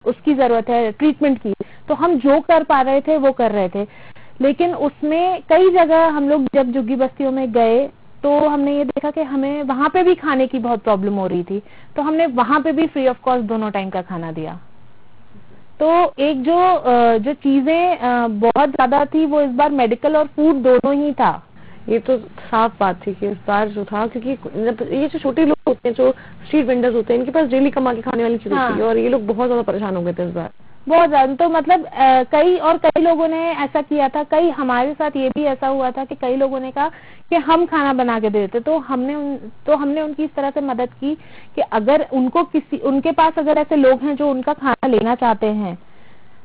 उसकी जरूरत है ट्रीटमेंट की, तो हम जो कर पा रहे थे वो कर रहे थे। लेकिन उसमें कई जगह हम लोग जब झुग्गी बस्तियों में गए तो हमने ये देखा कि हमें वहां पे भी खाने की बहुत प्रॉब्लम हो रही थी, तो हमने वहां पे भी फ्री ऑफ कॉस्ट दोनों टाइम का खाना दिया। तो एक जो चीजें बहुत ज्यादा थी वो इस बार मेडिकल और फूड दोनों ही था। ये तो साफ बात थी कि इस बार जो था, क्योंकि ये जो छोटे लोग होते हैं, जो स्ट्रीट वेंडर्स होते हैं, इनके पास डेली कमा के खाने वाली चीज होती है, और ये लोग बहुत ज्यादा परेशान हो गए थे इस बार, बहुत ज्यादा। तो मतलब कई लोगों ने ऐसा किया था, कई हमारे साथ ये भी ऐसा हुआ था कि कई लोगों ने कहा कि हम खाना बना के देते, तो हमने उनकी इस तरह से मदद की कि अगर उनके पास अगर ऐसे लोग हैं जो उनका खाना लेना चाहते हैं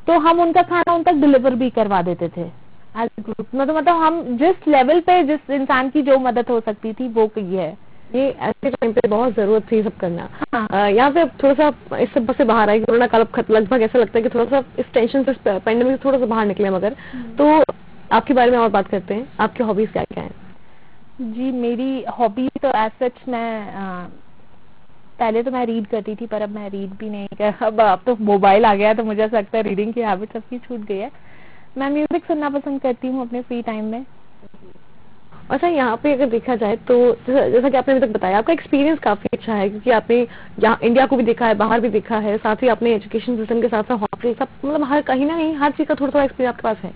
तो हम उनका खाना उन तक डिलीवर भी करवा देते थे एज ए ग्रुप। मतलब हम जिस लेवल पे जिस इंसान की जो मदद हो सकती थी वो की है। ये ऐसे टाइम पे बहुत जरूरत थी सब करना। यहाँ पे थोड़ा सा इस सब से बाहर आए, कोरोना काल लगभग ऐसा लगता है कि थोड़ा सा इस टेंशन से, पेंडेमिक से थोड़ा सा बाहर निकले, मगर तो आपके बारे में और बात करते हैं। आपकी हॉबीज क्या क्या हैं? जी, मेरी हॉबीज तो एज सच मैं पहले तो मैं रीड करती थी, पर अब मैं रीड भी नहीं कर, अब तो मोबाइल आ गया तो मुझे ऐसा लगता है रीडिंग की हैबिट सबकी छूट गई है। मैं म्यूजिक सुनना पसंद करती हूँ अपने फ्री टाइम में। अच्छा, यहाँ पे अगर देखा जाए तो जैसा कि आपने अभी तक बताया, आपका एक्सपीरियंस काफी अच्छा है, क्योंकि आपने यहाँ इंडिया को भी देखा है, बाहर भी देखा है, साथ ही आपने एजुकेशन सिस्टम के साथ साथ हॉस्टल सब, मतलब हर कहीं ना कहीं हर चीज का थोड़ा थोड़ा एक्सपीरियंस आपके पास है।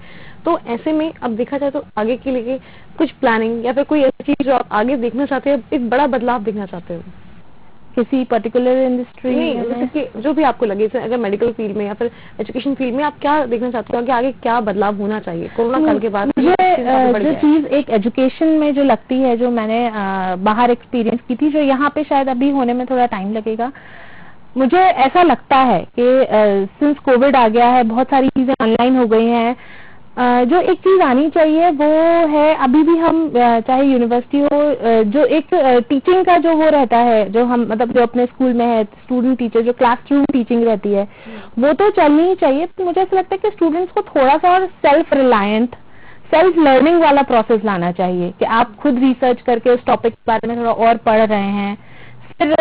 तो ऐसे में अब देखा जाए तो आगे के लिए कुछ प्लानिंग या फिर कोई ऐसी चीज जो आप आगे देखना चाहते हैं, एक बड़ा बदलाव देखना चाहते हो किसी पर्टिकुलर इंडस्ट्री में? जैसे कि जो भी आपको लगे, अगर मेडिकल फील्ड में या फिर एजुकेशन फील्ड में, आप क्या देखना चाहते हो कि आगे क्या बदलाव होना चाहिए कोरोना काल के बाद? मुझे जो चीज एक एजुकेशन में जो लगती है, जो मैंने बाहर एक्सपीरियंस की थी, जो यहाँ पे शायद अभी होने में थोड़ा टाइम लगेगा, मुझे ऐसा लगता है कि सिंस कोविड आ गया है, बहुत सारी चीजें ऑनलाइन हो गई हैं, जो एक चीज आनी चाहिए वो है, अभी भी हम चाहे यूनिवर्सिटी हो, जो एक टीचिंग का जो वो रहता है, जो हम मतलब जो अपने स्कूल में है स्टूडेंट टीचर, जो क्लासरूम टीचिंग रहती है, वो तो चलनी ही चाहिए। तो मुझे ऐसा लगता है कि स्टूडेंट्स को थोड़ा सा और सेल्फ रिलायंट, सेल्फ लर्निंग वाला प्रोसेस लाना चाहिए कि आप खुद रिसर्च करके उस टॉपिक के बारे में थोड़ा और पढ़ रहे हैं, फिर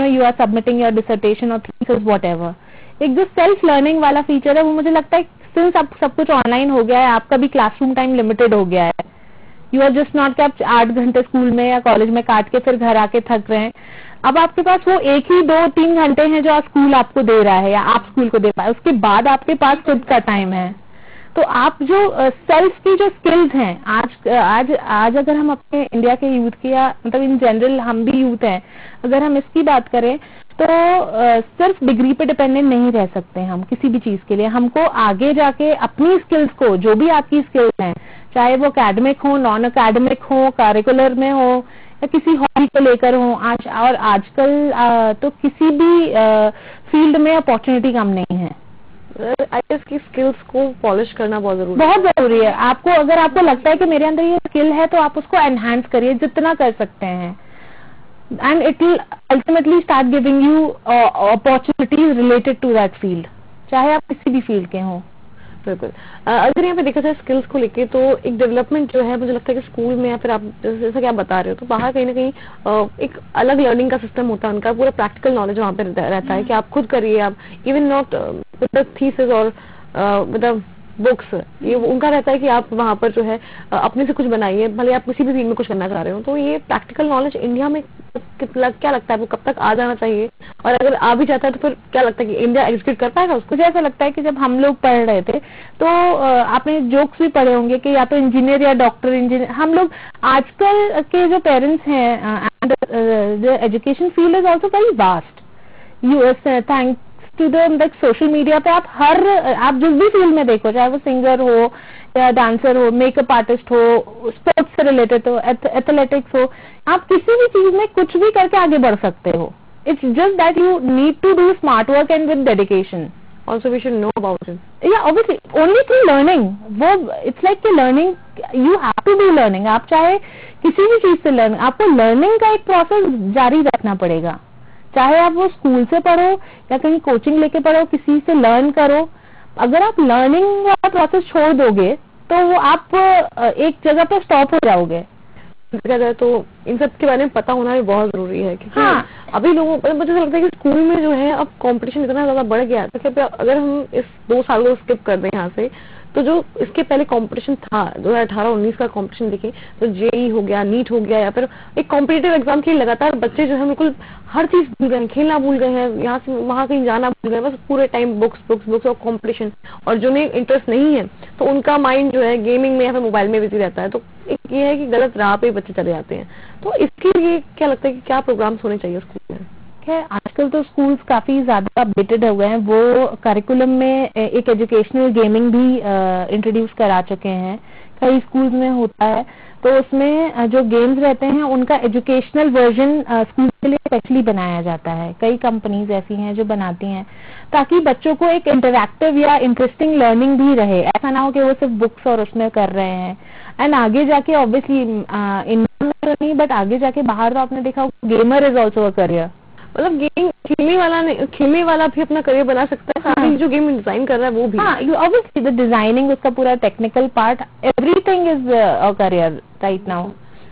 you are submitting your dissertation और थीसिस व्हाटएवर। एक जो सेल्फ लर्निंग वाला फीचर है वो मुझे लगता है सिंस अब सब कुछ ऑनलाइन हो गया है, आपका भी क्लासरूम टाइम लिमिटेड हो गया है, यू आर जस्ट नॉट कि आप 8 घंटे स्कूल में या कॉलेज में काट के फिर घर आके थक रहे हैं। अब आपके पास वो एक ही 2-3 घंटे हैं जो स्कूल आपको दे रहा है या आप स्कूल को दे पाए, उसके बाद आपके पास खुद का टाइम है। तो आप जो सेल्फ की जो स्किल्स हैं, आज अगर हम अपने इंडिया के यूथ की या मतलब इन जनरल हम भी यूथ हैं, अगर हम इसकी बात करें तो सिर्फ डिग्री पे डिपेंडेंट नहीं रह सकते हम किसी भी चीज के लिए। हमको आगे जाके अपनी स्किल्स को, जो भी आपकी स्किल्स हैं, चाहे वो एकेडमिक हो, नॉन एकेडमिक हो, करिकुलर में हो या किसी हॉबी को लेकर हो, और आजकल तो किसी भी फील्ड में अपॉर्चुनिटी कम नहीं है। आई गेस की स्किल्स को पॉलिश करना बहुत जरूरी है। आपको अगर आपको लगता है कि मेरे अंदर ये स्किल है तो आप उसको एनहांस करिए जितना कर सकते हैं, and it will ultimately start giving you opportunities related to that field, चाहे आप किसी भी फील्ड के हों। बिल्कुल। अगर यहाँ पे देखा जाए स्किल्स को लेके, तो एक डेवलपमेंट जो है, मुझे लगता है कि स्कूल में या फिर आप जैसा कि आप बता रहे हो, तो बाहर कहीं ना कहीं एक अलग लर्निंग का सिस्टम होता है, उनका पूरा प्रैक्टिकल नॉलेज वहाँ पे रहता है कि आप खुद करिए, आप इवन नॉट विद थीसिस और मतलब बुक्स, ये उनका रहता है कि आप वहाँ पर जो है अपने से कुछ बनाइए, भले आप किसी भी फील्ड में कुछ करना चाह रहे हो। तो ये प्रैक्टिकल नॉलेज इंडिया में क्या लगता है वो कब तक आ जाना चाहिए, और अगर आ भी जाता है तो फिर क्या लगता है कि इंडिया एग्जीक्यूट कर पाएगा उसको? मुझे ऐसा लगता है कि जब हम लोग पढ़ रहे थे तो आपने जोक्स भी पढ़े होंगे कि या तो इंजीनियर या डॉक्टर, इंजीनियर, हम लोग आजकल के जो पेरेंट्स हैं, and the education field is also very vast, thanks to the social media पे आप जिस भी फील्ड में देखो, चाहे वो सिंगर हो या डांसर हो, मेकअप आर्टिस्ट हो, स्पोर्ट्स से रिलेटेड हो, एथलेटिक्स हो, आप किसी भी चीज में कुछ भी करके आगे बढ़ सकते हो। It's just that you need to do smart work and with dedication. Also we should know about it. Yeah, obviously, only through learning. वो it's like कि learning, you have to do learning. आप चाहे किसी भी चीज से learn, आपको learning का एक प्रोसेस जारी रखना पड़ेगा, चाहे आप वो स्कूल से पढ़ो या कहीं कोचिंग लेके पढ़ो, किसी से लर्न करो। अगर आप लर्निंग वाला प्रोसेस छोड़ दोगे तो वो आप एक जगह पर स्टॉप हो जाओगे। देखा जाए तो इन सब के बारे में पता होना भी बहुत जरूरी है, क्योंकि हाँ। अभी लोगों मुझे ऐसा लगता है कि स्कूल में जो है अब कंपटीशन इतना ज्यादा बढ़ गया है, तो अगर हम इस 2 साल को स्किप कर दें यहाँ से, तो जो इसके पहले कंपटीशन था 2018-19 का कंपटीशन देखें तो जेई हो गया, नीट हो गया, या फिर एक कॉम्पिटिटिव एग्जाम के लिए लगातार बच्चे जो है बिल्कुल हर चीज भूल गए हैं, खेलना भूल गए हैं, यहाँ से वहाँ कहीं जाना भूल गए हैं, बस पूरे टाइम बुक्स और कॉम्पिटिशन। और जो नहीं इंटरेस्ट नहीं है तो उनका माइंड जो है गेमिंग में या फिर मोबाइल में बिजी रहता है, तो एक ये है कि गलत राह पे बच्चे चले जाते हैं। तो इसके लिए क्या लगता है कि क्या प्रोग्राम्स होने चाहिए स्कूल में? आजकल तो स्कूल्स काफी ज्यादा अपडेटेड हो गए हैं, वो करिकुलम में एक एजुकेशनल गेमिंग भी इंट्रोड्यूस करा चुके हैं, कई स्कूल्स में होता है। तो उसमें जो गेम्स रहते हैं उनका एजुकेशनल वर्जन स्कूल के लिए स्पेशली बनाया जाता है। कई कंपनीज ऐसी हैं जो बनाती हैं ताकि बच्चों को एक इंटरैक्टिव या इंटरेस्टिंग लर्निंग भी रहे, ऐसा ना हो कि वो सिर्फ बुक्स और उसमें कर रहे हैं। एंड आगे जाके ऑब्वियसली इंडिया में तो नहीं, बट आगे जाके बाहर तो आपने देखा gamer is also a career. मतलब गेम खेलने वाला भी अपना करियर बना सकता है, साथ ही जो गेम डिजाइन कर रहा है वो भी। हाँ, ऑब्वियसली द डिजाइनिंग, उसका पूरा technical part, everything is a career right now.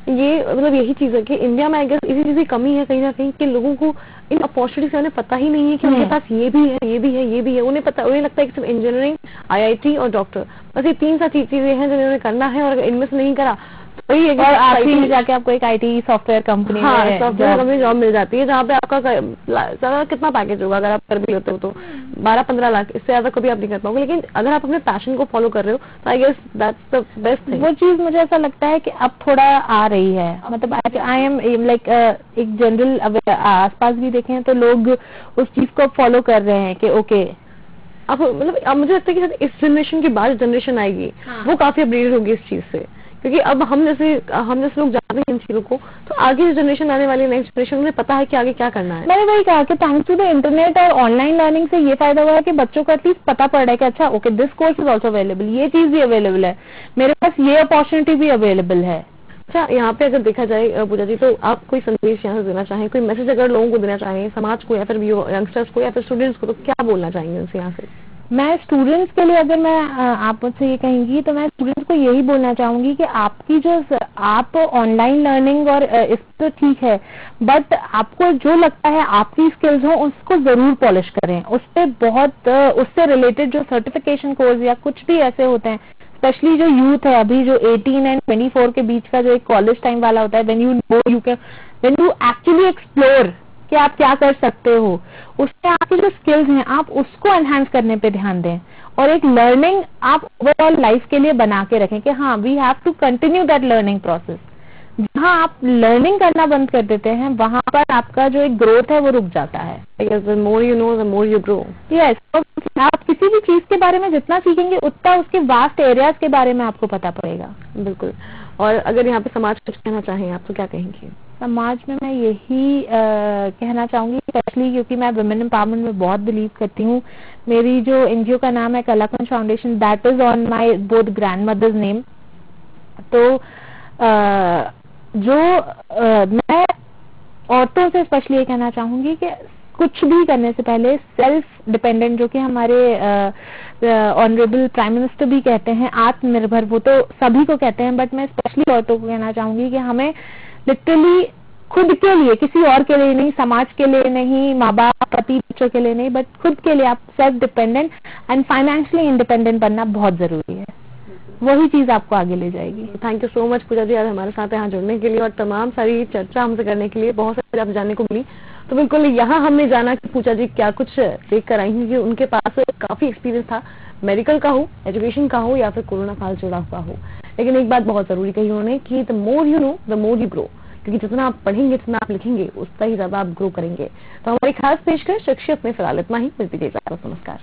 ये मतलब यही चीज है कि इंडिया में आई गेस इसी चीज की कमी है कहीं ना कहीं, कि लोगों को इन अपॉर्चुनिटीज का पता ही नहीं है कि उनके पास ये भी है, ये भी है, ये भी है। उन्हें लगता है कि सिर्फ इंजीनियरिंग, IIT और डॉक्टर, बस ये 3 चीजें हैं जो उन्होंने करना है, और इनमें से नहीं करा तो वही और आखिरी में जाके आपको एक IT सॉफ्टवेयर कंपनी में जॉब मिल जाती है, जहाँ पे आपका ज्यादा कितना पैकेज होगा अगर आप कर भी लेते हो तो 12-15 लाख, इससे ज्यादा कभी आप नहीं कर पाओगे। लेकिन अगर आप अपने पैशन को फॉलो कर रहे हो तो I guess that's the best thing. वो चीज मुझे ऐसा लगता है कि अब थोड़ा आ रही है, मतलब आई एम लाइक एक जनरल आसपास भी देखें तो लोग उस चीज को फॉलो कर रहे हैं कि ओके अब मतलब अब मुझे लगता है कि इस जनरेशन के बाद जनरेशन आएगी, वो काफी अपडेटेड होगी इस चीज से, क्योंकि अब हम जैसे लोग जानते हैं इन चीजों को, तो आगे जो जनरेशन आने वाली नेक्स्ट जनरेशन, उन्हें पता है कि आगे क्या करना है। मैंने वही कहा कि थैंक्स टू द इंटरनेट और ऑनलाइन लर्निंग से ये फायदा हुआ है कि बच्चों को एटलीस्ट पता पड़ रहा है कि अच्छा okay this course is also available, ये चीज भी अवेलेबल है, मेरे पास ये अपॉर्चुनिटी भी अवेलेबल है। अच्छा, यहाँ पे अगर देखा जाए पूजा जी, तो आप कोई संदेश यहाँ से देना चाहें, कोई मैसेज अगर लोगों को देना चाहें, समाज को या फिर यंगस्टर्स को या फिर स्टूडेंट्स को, तो क्या बोलना चाहेंगे उनसे यहाँ से? मैं स्टूडेंट्स के लिए अगर मैं आप मुझसे ये कहेंगी तो मैं स्टूडेंट्स को यही बोलना चाहूंगी कि आपकी जो आप ऑनलाइन लर्निंग और इस तो ठीक है, बट आपको जो लगता है आपकी स्किल्स हो उसको जरूर पॉलिश करें। उससे बहुत उससे रिलेटेड जो सर्टिफिकेशन कोर्स या कुछ भी ऐसे होते हैं, स्पेशली जो यूथ है अभी जो 18 एंड 24 के बीच का जो एक कॉलेज टाइम वाला होता है, व्हेन यू एक्चुअली एक्सप्लोर कि आप क्या कर सकते हो, उससे आपकी जो स्किल्स हैं आप उसको एनहांस करने पे ध्यान दें, और एक लर्निंग आप ओवरऑल लाइफ के लिए बना के रखें कि हाँ we have to continue that learning process. जहाँ आप लर्निंग करना बंद कर देते हैं वहां पर आपका जो एक ग्रोथ है वो रुक जाता है। The more you know, the more you grow. Yes, आप किसी भी चीज के बारे में जितना सीखेंगे उतना उसके वास्ट एरियाज के बारे में आपको पता पड़ेगा। बिल्कुल। और अगर यहाँ पे समाज कुछ कहना चाहें आप तो क्या कहेंगे? समाज में मैं यही कहना चाहूंगी, स्पेशली क्योंकि मैं वुमेन एम्पावरमेंट में बहुत बिलीव करती हूँ। मेरी जो NGO का नाम है Kalakunj foundation, that is on my both grandmothers' name. तो मैं औरतों से स्पेशली ये कहना चाहूंगी कि कुछ भी करने से पहले सेल्फ डिपेंडेंट, जो कि हमारे ऑनरेबल प्राइम मिनिस्टर भी कहते हैं, आत्मनिर्भर, वो तो सभी को कहते हैं, बट मैं स्पेशली औरतों को कहना चाहूंगी कि हमें लिटरली खुद के लिए, किसी और के लिए नहीं, समाज के लिए नहीं, माँ बाप पति बच्चों के लिए नहीं, बट खुद के लिए आप self dependent and financially independent बनना बहुत जरूरी है। वही चीज आपको आगे ले जाएगी। थैंक यू सो मच पूजा जी आज हमारे साथ यहाँ जुड़ने के लिए और तमाम सारी चर्चा हमसे करने के लिए। बहुत सारी आप जानने को मिली। तो बिल्कुल यहाँ हमने जाना कि पूजा जी क्या कुछ देख कर आई कि उनके पास काफी एक्सपीरियंस था, मेडिकल का हो, एजुकेशन का हो या फिर कोरोना काल जुड़ा हुआ हो। लेकिन एक बात बहुत जरूरी कही उन्होंने कि the more you know the more you grow, क्योंकि जितना आप पढ़ेंगे जितना आप लिखेंगे उतना ही ज्यादा आप ग्रो करेंगे। तो हमारी खास पेशकश शख्सियत में फिलहाल इतना ही। मिलती है, नमस्कार।